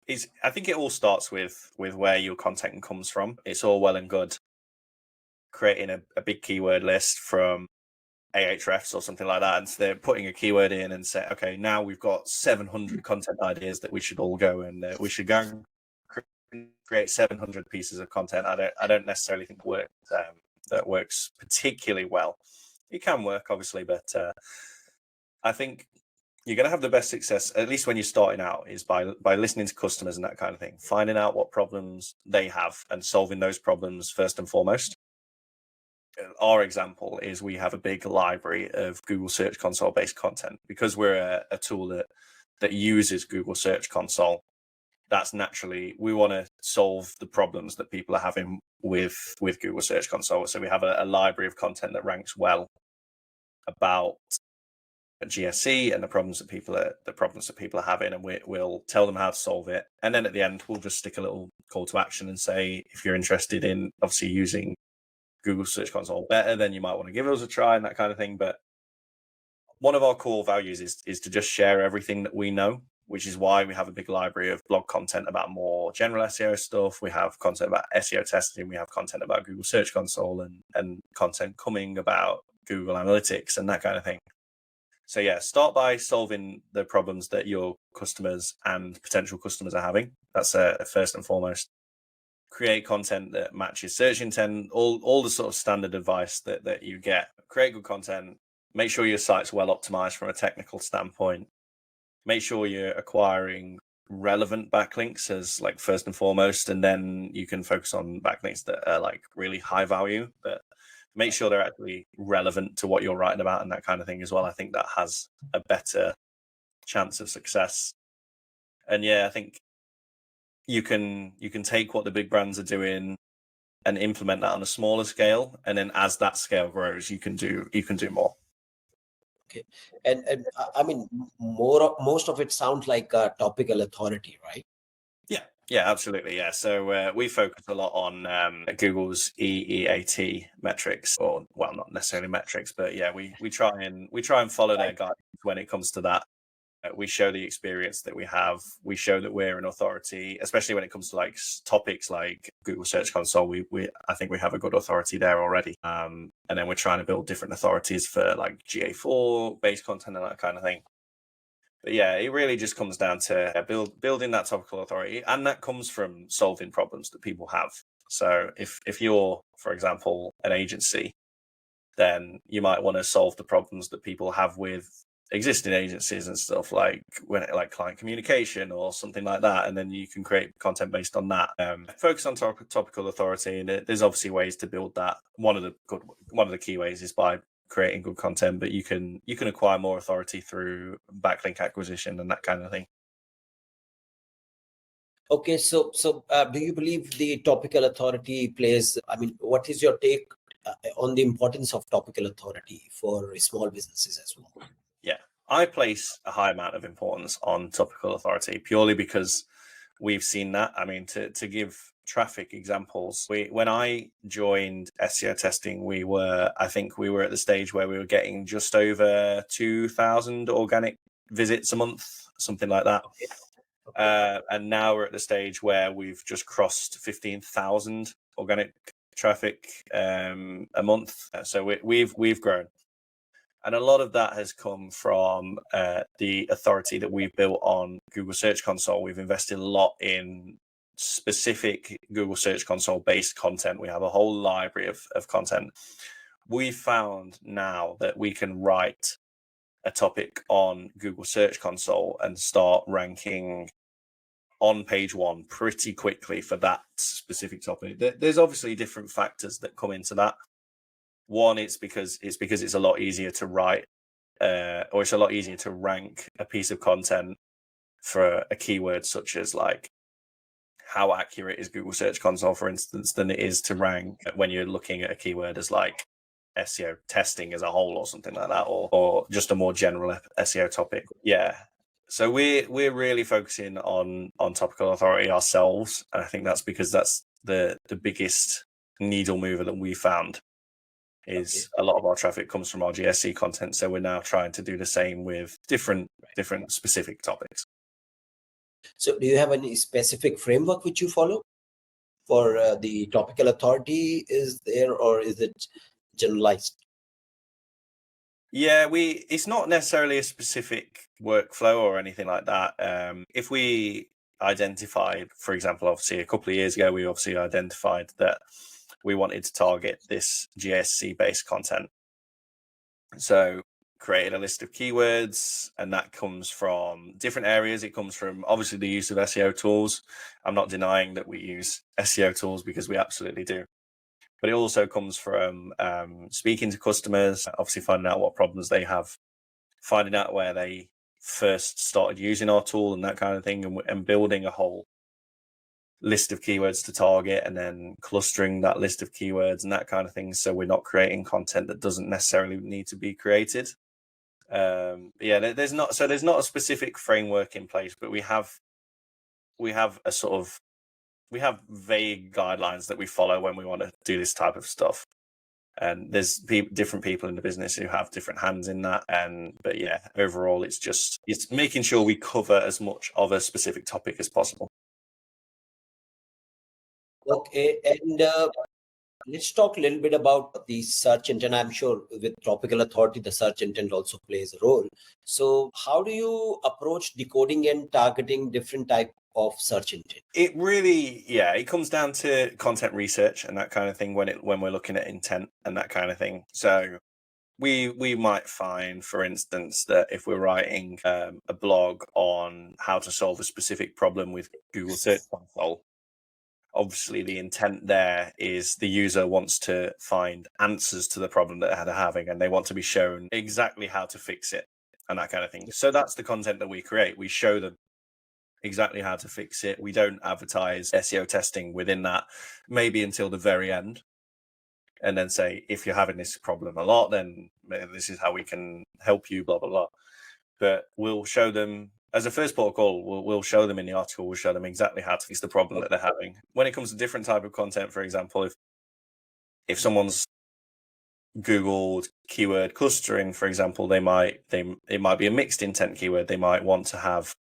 I think it all starts with where your content comes from. It's all well and good creating a big keyword list from Ahrefs or something like that, and so they're putting a keyword in and say, okay, now we've got 700 content ideas that we should all go and we should go and create 700 pieces of content. I don't necessarily think that works particularly well. It can work, obviously, but I think you're going to have the best success, at least when you're starting out, is by listening to customers and that kind of thing, finding out what problems they have and solving those problems first and foremost. Our example is we have a big library of Google Search Console based content. Because we're a tool that uses Google Search Console, that's naturally, we want to solve the problems that people are having with Google Search Console. So we have a library of content that ranks well about GSC and the problems that people are having, and we'll tell them how to solve it. And then at the end, we'll just stick a little call to action and say, if you're interested in obviously using Google Search Console better, then you might want to give us a try and that kind of thing. But one of our core values is to just share everything that we know, which is why we have a big library of blog content about more general SEO stuff. We have content about SEO testing. We have content about Google Search Console and content coming about Google Analytics and that kind of thing. So yeah, start by solving the problems that your customers and potential customers are having. That's first and foremost. Create content that matches search intent, all the sort of standard advice that you get. Create good content. Make sure your site's well optimized from a technical standpoint. Make sure you're acquiring relevant backlinks as like first and foremost, and then you can focus on backlinks that are like really high value, but make sure they're actually relevant to what you're writing about and that kind of thing as well. I think that has a better chance of success. And yeah, I think you can take what the big brands are doing and implement that on a smaller scale, and then as that scale grows, you can do more. Okay, and I mean, most of it sounds like a topical authority, right? Yeah, absolutely. Yeah, so we focus a lot on Google's EEAT metrics, or well, not necessarily metrics, but yeah, we try and follow their guidance when it comes to that. We show the experience that we have. We show that we're an authority, especially when it comes to like topics like Google Search Console. I think we have a good authority there already. And then we're trying to build different authorities for like GA4 based content and that kind of thing. But yeah, it really just comes down to building that topical authority, and that comes from solving problems that people have. So if you're, for example, an agency, then you might want to solve the problems that people have with existing agencies and stuff, like client communication or something like that, and then you can create content based on that. Focus on topical authority, and there's obviously ways to build that. One of the key ways is by creating good content, but you can acquire more authority through backlink acquisition and that kind of thing. Okay, so do you believe the topical authority plays? I mean, what is your take on the importance of topical authority for small businesses as well? Yeah, I place a high amount of importance on topical authority purely because we've seen that. I mean, to give traffic examples, when I joined SEO testing, I think we were at the stage where we were getting just over 2,000 organic visits a month, something like that. Okay. Okay. And now we're at the stage where we've just crossed 15,000 organic traffic a month. So we've grown. And a lot of that has come from the authority that we've built on Google Search Console. We've invested a lot in specific Google Search Console based content. We have a whole library of content. We've found now that we can write a topic on Google Search Console and start ranking on page one pretty quickly for that specific topic. There's obviously different factors that come into that. One, it's because it's a lot easier to write, or it's a lot easier to rank a piece of content for a keyword such as like how accurate is Google Search Console, for instance, than it is to rank when you're looking at a keyword as like SEO testing as a whole or something like that, or just a more general SEO topic. Yeah. So we're really focusing on topical authority ourselves, and I think that's because that's the biggest needle mover that we found. Is a lot of our traffic comes from our GSC content, so we're now trying to do the same with different specific topics. So do you have any specific framework which you follow for the topical authority? Is there, or is it generalized? Yeah, it's not necessarily a specific workflow or anything like that. If we identified, for example, obviously a couple of years ago, we obviously identified that we wanted to target this GSC based content. So created a list of keywords, and that comes from different areas. It comes from obviously the use of SEO tools. I'm not denying that we use SEO tools because we absolutely do. But it also comes from speaking to customers, obviously finding out what problems they have, finding out where they first started using our tool and that kind of thing, and building a whole list of keywords to target, and then clustering that list of keywords and that kind of thing, so we're not creating content that doesn't necessarily need to be created. There's not a specific framework in place, but we have vague guidelines that we follow when we want to do this type of stuff. And there's different people in the business who have different hands in that. But yeah, overall, it's making sure we cover as much of a specific topic as possible. Okay, and let's talk a little bit about the search intent. I'm sure with topical authority, the search intent also plays a role. So how do you approach decoding and targeting different type of search intent? It really, it comes down to content research and that kind of thing when we're looking at intent and that kind of thing. So we might find, for instance, that if we're writing a blog on how to solve a specific problem with Google Search Console, obviously the intent there is the user wants to find answers to the problem that they're having, and they want to be shown exactly how to fix it and that kind of thing. So that's the content that we create. We show them exactly how to fix it. We don't advertise SEO testing within that, maybe until the very end, and then say, if you're having this problem a lot, then this is how we can help you, blah, blah, blah. But we'll show them, as a first port of call, we'll show them in the article, we'll show them exactly how to fix the problem that they're having. When it comes to different type of content, for example, if someone's Googled keyword clustering, for example, it might be a mixed intent keyword. They might want to have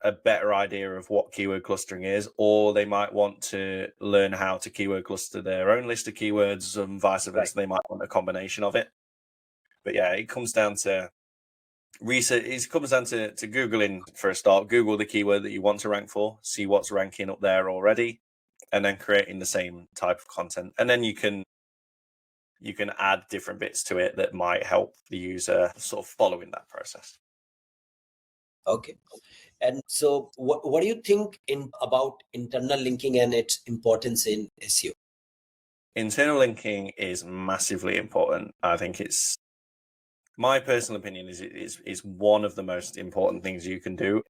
a better idea of what keyword clustering is, or they might want to learn how to keyword cluster their own list of keywords and vice versa. Right. They might want a combination of it. But yeah, it comes down to research. It comes down to Googling for a start. Google the keyword that you want to rank for, see what's ranking up there already, and then creating the same type of content. And then you can add different bits to it that might help the user sort of following that process. Okay. And so what do you think about internal linking and its importance in SEO? Internal linking is massively important. I think it's, my personal opinion is one of the most important things you can do.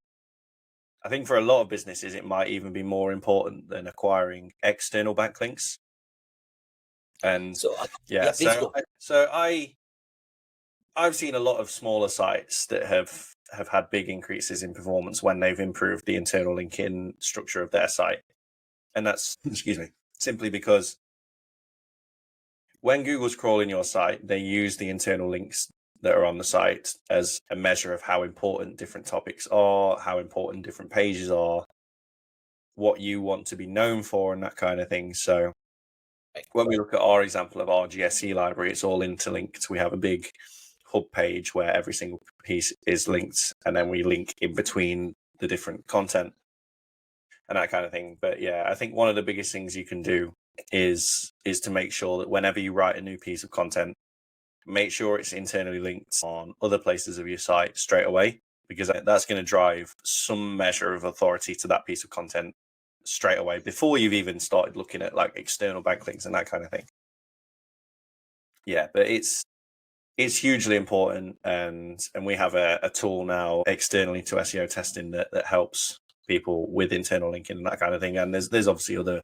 I think for a lot of businesses, it might even be more important than acquiring external backlinks. And So yeah, please go. I've seen a lot of smaller sites that have had big increases in performance when they've improved the internal linking structure of their site. And that's, excuse me, simply because when Google's crawling your site, they use the internal links that are on the site as a measure of how important different topics are, how important different pages are, what you want to be known for, and that kind of thing. So when we look at our example of our GSE library, it's all interlinked. We have a big hub page where every single piece is linked, and then we link in between the different content and that kind of thing. But yeah, I think one of the biggest things you can do is to make sure that whenever you write a new piece of content, make sure it's internally linked on other places of your site straight away, because that's going to drive some measure of authority to that piece of content straight away before you've even started looking at like external backlinks and that kind of thing. Yeah, but it's hugely important, and we have a tool now externally to SEO testing that helps people with internal linking and that kind of thing. And there's obviously other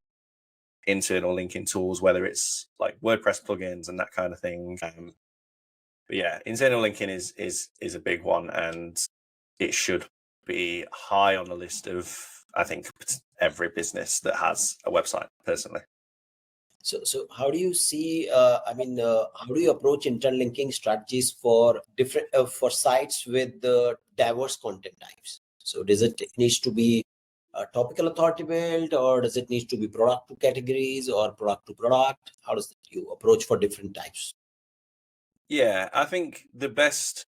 internal linking tools, whether it's like WordPress plugins and that kind of thing. But yeah, internal linking is a big one, and it should be high on the list of, I think, every business that has a website, personally. So how do you see, how do you approach interlinking strategies for different for sites with diverse content types? So does it needs to be topical authority built, or does it need to be product to categories or product to product? How does you approach for different types? Yeah, I think the best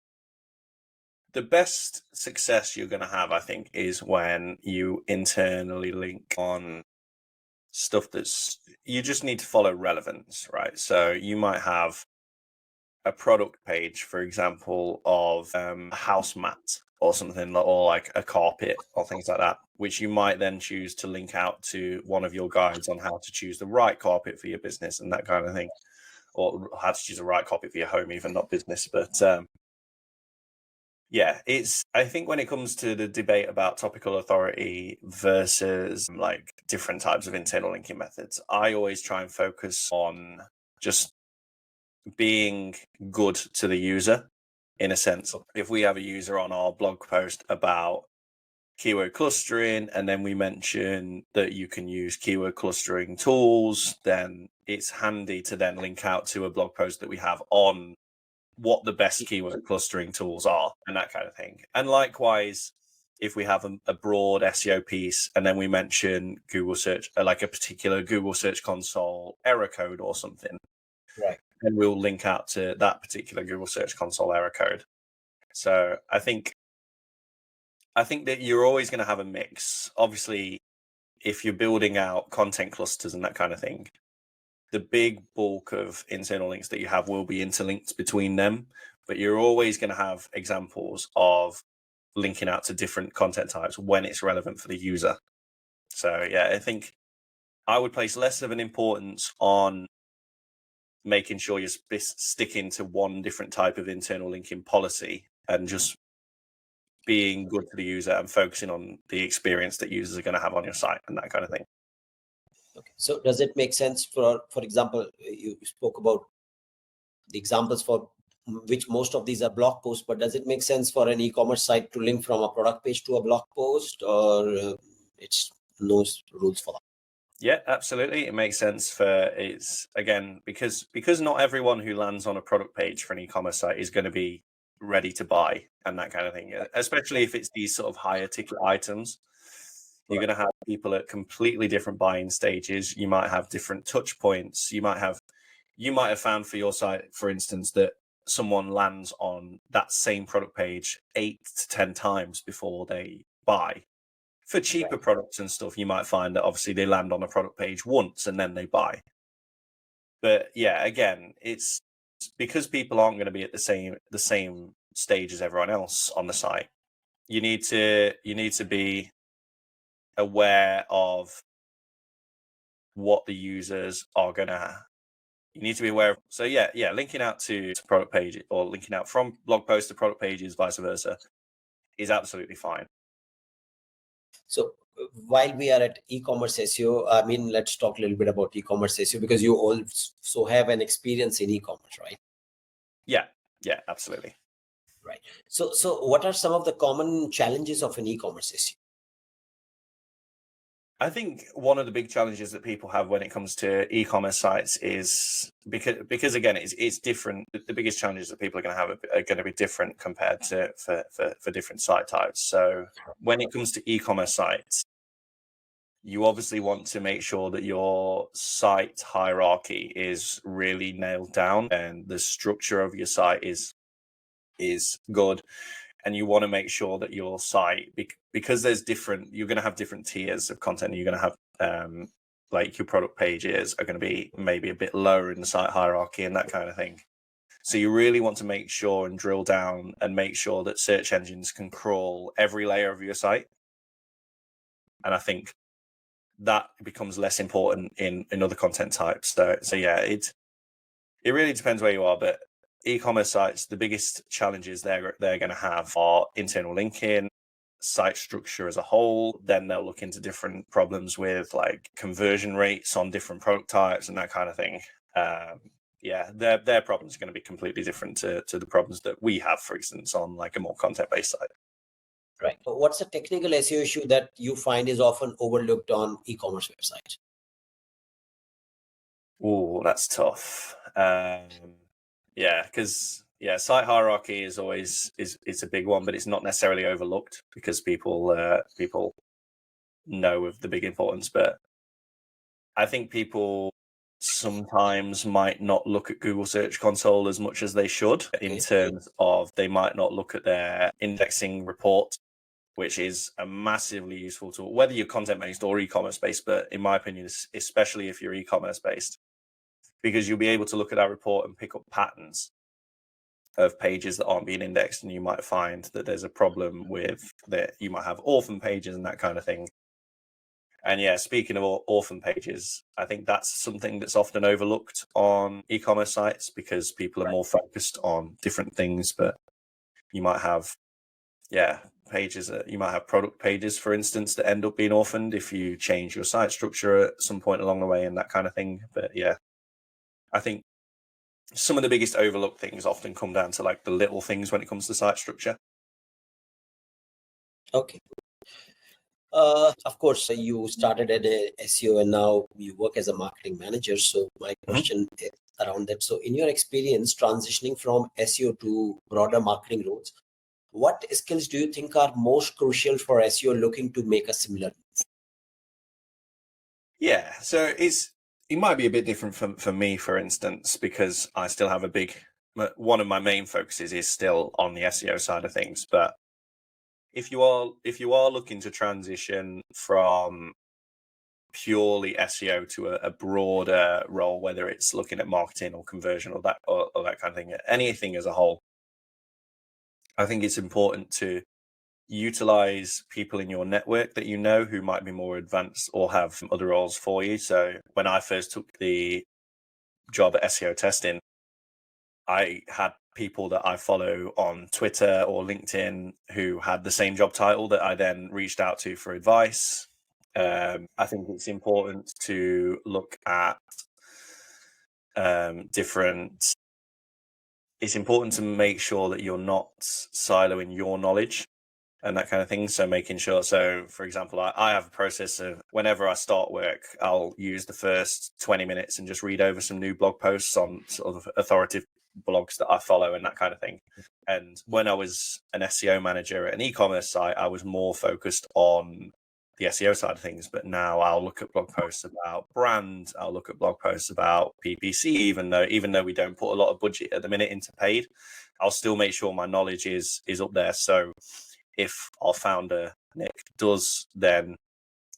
success you're going to have, I think, is when you internally link on stuff that's, you just need to follow relevance, right? So you might have a product page, for example, of a house mat or something, or like a carpet or things like that, which you might then choose to link out to one of your guides on how to choose the right carpet for your business and that kind of thing, or how to choose the right carpet for your home, even not business. But yeah, I think when it comes to the debate about topical authority versus like different types of internal linking methods, I always try and focus on just being good to the user, in a sense. If we have a user on our blog post about keyword clustering, and then we mention that you can use keyword clustering tools, then it's handy to then link out to a blog post that we have on what the best keyword clustering tools are and that kind of thing. And likewise, if we have a broad SEO piece and then we mention Google search, like a particular Google Search Console error code or something, Right. then we'll link out to that particular Google Search Console error code. So I think that you're always going to have a mix. Obviously, if you're building out content clusters and that kind of thing, the big bulk of internal links that you have will be interlinked between them, but you're always going to have examples of linking out to different content types when it's relevant for the user. So yeah, I think I would place less of an importance on making sure you're sticking to one different type of internal linking policy and just being good to the user and focusing on the experience that users are going to have on your site and that kind of thing. Okay. So does it make sense for example, you spoke about the examples for which most of these are blog posts, but does it make sense for an e-commerce site to link from a product page to a blog post, or it's no rules for that? Yeah, absolutely. It makes sense for it's again because not everyone who lands on a product page for an e-commerce site is going to be ready to buy and that kind of thing. Especially if it's these sort of higher ticket items. You're Right. going to have people at completely different buying stages. You might have different touch points. You might have found for your site, for instance, that someone lands on that same product page 8 to 10 times before they buy. For cheaper Right. products and stuff, you might find that obviously they land on a product page once and then they buy. But yeah, again, it's because people aren't going to be at the same stage as everyone else on the site. You need to be aware of what the users are going to. You need to be aware of. So yeah, linking out to product page or linking out from blog posts to product pages, vice versa, is absolutely fine. So while we are at e-commerce SEO, I mean, let's talk a little bit about e-commerce SEO because you also have an experience in e-commerce, right? Yeah, absolutely. Right. So what are some of the common challenges of an e-commerce SEO? I think one of the big challenges that people have when it comes to e-commerce sites is because again it's different. The biggest challenges that people are going to have are going to be different compared to for different site types. So when it comes to e-commerce sites, you obviously want to make sure that your site hierarchy is really nailed down and the structure of your site is good, and you want to make sure that your site, because you're going to have different tiers of content. You're going to have like your product pages are going to be maybe a bit lower in the site hierarchy and that kind of thing. So you really want to make sure and drill down and make sure that search engines can crawl every layer of your site. And I think that becomes less important in other content types. So yeah, it really depends where you are, but e-commerce sites, the biggest challenges they're going to have are internal linking, site structure as a whole. Then they'll look into different problems with like conversion rates on different product types and that kind of thing. Yeah, their problems are going to be completely different to the problems that we have, for instance, on like a more content-based site. Right. So what's a technical SEO issue that you find is often overlooked on e-commerce websites? Oh, that's tough. Yeah, because site hierarchy is always is a big one, but it's not necessarily overlooked because people know of the big importance. But I think people sometimes might not look at Google Search Console as much as they should in Okay. terms of they might not look at their indexing report, which is a massively useful tool, whether you're content based or e-commerce based. But in my opinion, especially if you're e-commerce based, because you'll be able to look at that report and pick up patterns of pages that aren't being indexed, and you might find that there's a problem with that. You might have orphan pages and that kind of thing. And yeah, speaking of orphan pages, I think that's something that's often overlooked on e-commerce sites because people are more focused on different things. But you might have, pages that you might have product pages, for instance, that end up being orphaned if you change your site structure at some point along the way and that kind of thing. But yeah, I think some of the biggest overlooked things often come down to like the little things when it comes to site structure. Okay. Of course, you started at a SEO and now you work as a marketing manager. So my Mhm. question is around that. So in your experience transitioning from SEO to broader marketing roles, what skills do you think are most crucial for SEO looking to make a similar move? Yeah, so it might be a bit different for me, for instance, because I still have one of my main focuses is still on the SEO side of things. But if you are looking to transition from purely SEO to a broader role, whether it's looking at marketing or conversion or that kind of thing, anything as a whole, I think it's important to utilize people in your network that you know who might be more advanced or have other roles for you. So when I first took the job at SEO testing, I had people that I follow on Twitter or LinkedIn who had the same job title that I then reached out to for advice. I think it's important to look at different. It's important to make sure that you're not siloing your knowledge and that kind of thing. So making sure, so for example, I have a process of whenever I start work, I'll use the first 20 minutes and just read over some new blog posts on sort of authoritative blogs that I follow and that kind of thing. And when I was an SEO manager at an e-commerce site, I was more focused on the SEO side of things, but now I'll look at blog posts about brand, I'll look at blog posts about PPC, even though we don't put a lot of budget at the minute into paid, I'll still make sure my knowledge is up there. So if our founder Nick does then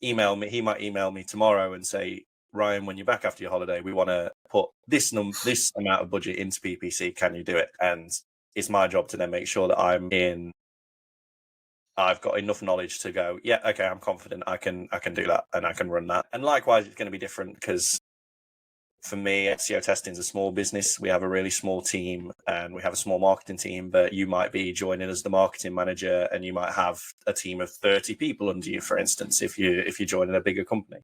email me, he might email me tomorrow and say, Ryan, when you're back after your holiday, we want to put this amount of budget into PPC. Can you do it? And it's my job to then make sure that I've got enough knowledge to go, yeah, okay, I'm confident I can do that and I can run that. And likewise, it's going to be different because for me, SEO testing is a small business. We have a really small team and we have a small marketing team, but you might be joining as the marketing manager and you might have a team of 30 people under you, for instance, if you're joining a bigger company.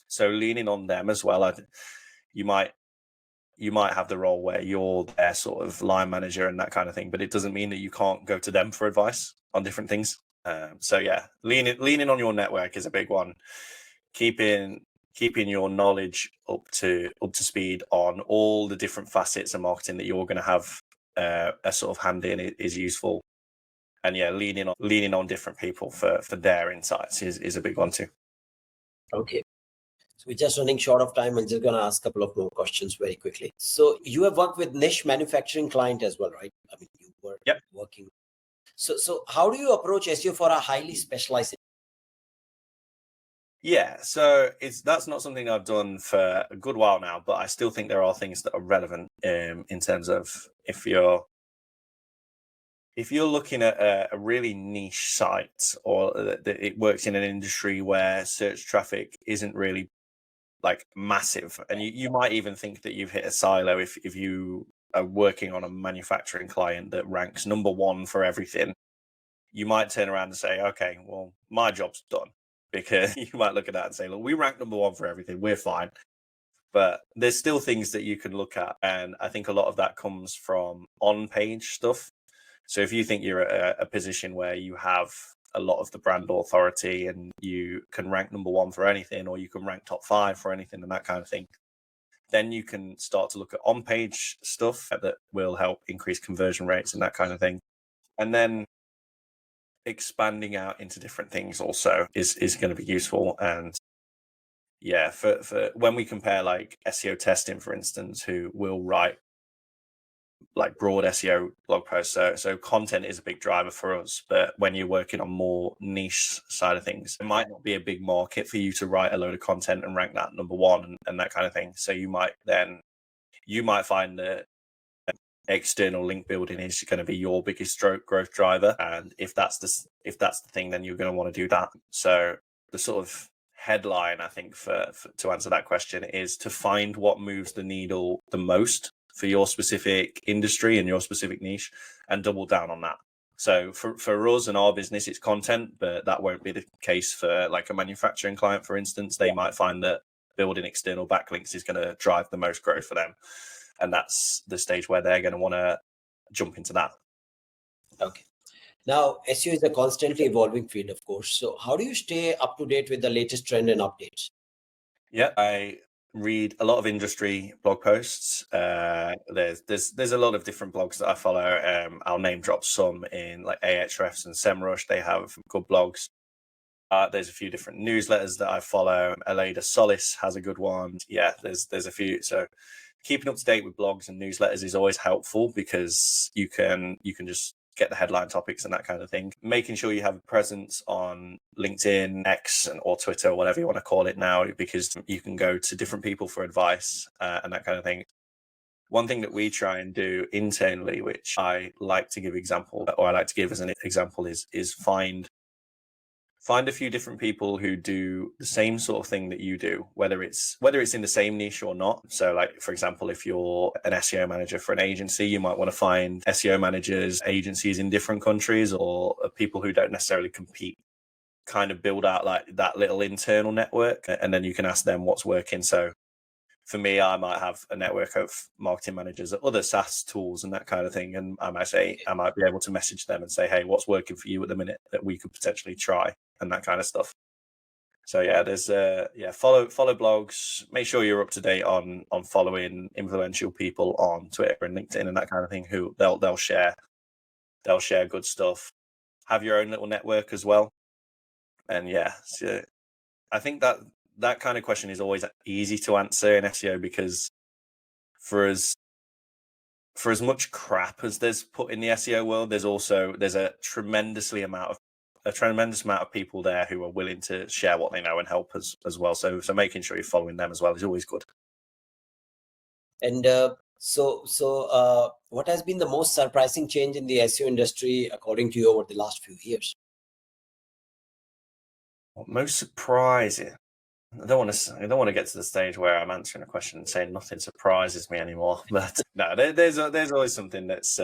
So leaning on them as well, you might have the role where you're their sort of line manager and that kind of thing, but it doesn't mean that you can't go to them for advice on different things. So yeah, leaning on your network is a big one. Keeping your knowledge up to speed on all the different facets of marketing that you're going to have a sort of hand in is useful. And yeah, leaning on different people for their insights is a big one too. Okay. So we're just running short of time. I'm just going to ask a couple of more questions very quickly. So you have worked with niche manufacturing client as well, right? I mean, you were working. So how do you approach SEO for a highly specialized? Yeah, so that's not something I've done for a good while now, but I still think there are things that are relevant in terms of if you're looking at a really niche site or that it works in an industry where search traffic isn't really like massive, and you might even think that you've hit a silo if you are working on a manufacturing client that ranks number one for everything, you might turn around and say, okay, well, my job's done. Because you might look at that and say, look, we rank number one for everything, we're fine. But there's still things that you can look at. And I think a lot of that comes from on-page stuff. So if you think you're at a position where you have a lot of the brand authority and you can rank number one for anything, or you can rank top 5 for anything and that kind of thing, then you can start to look at on-page stuff that will help increase conversion rates and that kind of thing. And then expanding out into different things also is going to be useful. And yeah, for when we compare like SEO testing, for instance, who will write like broad SEO blog posts, so content is a big driver for us, but when you're working on more niche side of things, it might not be a big market for you to write a load of content and rank that number one and that kind of thing. So you might find that external link building is going to be your biggest growth driver, and if that's the thing, then you're going to want to do that. So the sort of headline, I think, for to answer that question is to find what moves the needle the most for your specific industry and your specific niche and double down on that. So for us and our business, it's content, but that won't be the case for like a manufacturing client, for instance. They might find that building external backlinks is going to drive the most growth for them. And that's the stage where they're going to want to jump into that. Okay. Now, SEO is a constantly evolving field, of course. So how do you stay up to date with the latest trend and updates? Yeah, I read a lot of industry blog posts. There's a lot of different blogs that I follow. I'll name drop some in like Ahrefs and SEMrush. They have good blogs. There's a few different newsletters that I follow. Aleda Solis has a good one. Yeah, there's a few. So keeping up to date with blogs and newsletters is always helpful because you can just get the headline topics and that kind of thing. Making sure you have a presence on LinkedIn, X, or Twitter, or whatever you want to call it now, because you can go to different people for advice and that kind of thing. One thing that we try and do internally, which I like to give as an example, is find a few different people who do the same sort of thing that you do, whether it's in the same niche or not. So like, for example, if you're an SEO manager for an agency, you might want to find SEO managers, agencies in different countries, or people who don't necessarily compete, kind of build out like that little internal network. And then you can ask them what's working. So for me, I might have a network of marketing managers at other SaaS tools and that kind of thing. And I might be able to message them and say, hey, what's working for you at the minute that we could potentially try, and that kind of stuff. So yeah, there's follow blogs. Make sure you're up to date on following influential people on Twitter and LinkedIn and that kind of thing, who they'll share good stuff. Have your own little network as well. And yeah, so I think that kind of question is always easy to answer in SEO, because for as much crap as there's put in the SEO world, there's a tremendous amount of people there who are willing to share what they know and help us as well. So making sure you're following them as well is always good. And what has been the most surprising change in the SEO industry according to you over the last few years? Most surprising. I don't want to get to the stage where I'm answering a question and saying nothing surprises me anymore. But no, there's always something that's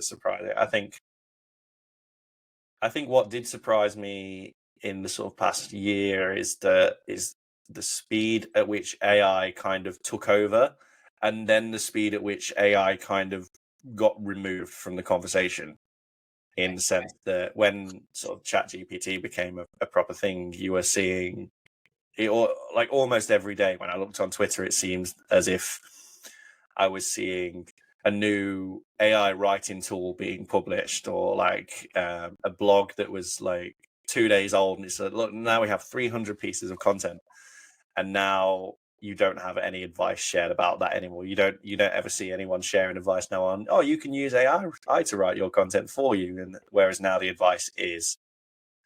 surprising. I think what did surprise me in the sort of past year is the speed at which AI kind of took over, and then the speed at which AI kind of got removed from the conversation. In the sense that when sort of ChatGPT became a proper thing, you were seeing it like almost every day. When I looked on Twitter, it seems as if I was seeing a new AI writing tool being published, or like a blog that was like 2 days old, and it said, look, now we have 300 pieces of content, and now you don't have any advice shared about that anymore. You don't ever see anyone sharing advice now on, oh, you can use AI to write your content for you. And whereas now the advice is,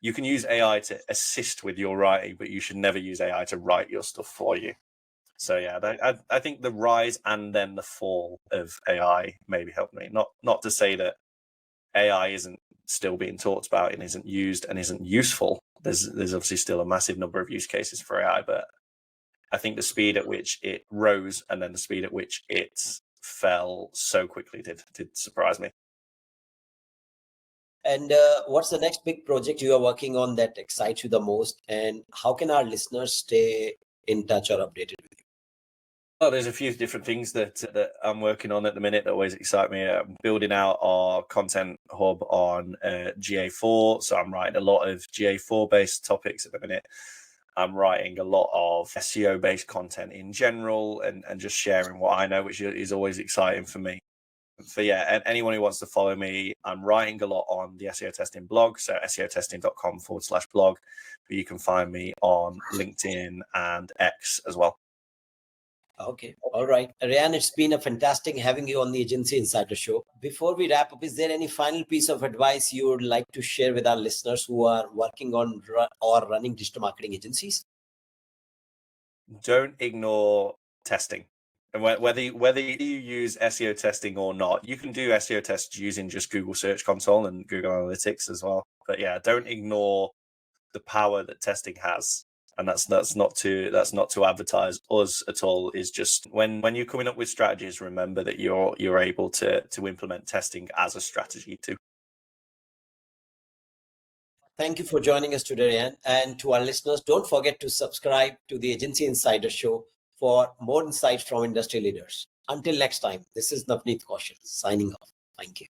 you can use AI to assist with your writing, but you should never use AI to write your stuff for you. So yeah, I think the rise and then the fall of AI maybe helped me. Not to say that AI isn't still being talked about and isn't used and isn't useful. There's obviously still a massive number of use cases for AI, but I think the speed at which it rose and then the speed at which it fell so quickly did surprise me. And what's the next big project you are working on that excites you the most? And how can our listeners stay in touch or updated with you? Well, there's a few different things that I'm working on at the minute that always excite me. I'm building out our content hub on GA4. So I'm writing a lot of GA4 based topics at the minute. I'm writing a lot of SEO based content in general, and just sharing what I know, which is always exciting for me. So yeah, and anyone who wants to follow me, I'm writing a lot on the SEO Testing blog, so seotesting.com/blog. But you can find me on LinkedIn and X as well. Okay. All right. Ryan, it's been a fantastic having you on the Agency Insider Show. Before we wrap up, is there any final piece of advice you would like to share with our listeners who are working on or running digital marketing agencies? Don't ignore testing. And whether you use SEO testing or not, you can do SEO tests using just Google Search Console and Google Analytics as well. But yeah, don't ignore the power that testing has. And that's not to advertise us at all. Is just when you're coming up with strategies, remember that you're able to implement testing as a strategy too. Thank you for joining us today, Ryan. And to our listeners, don't forget to subscribe to the Agency Insider Show for more insights from industry leaders. Until next time, this is Navneet Kaushal signing off. Thank you.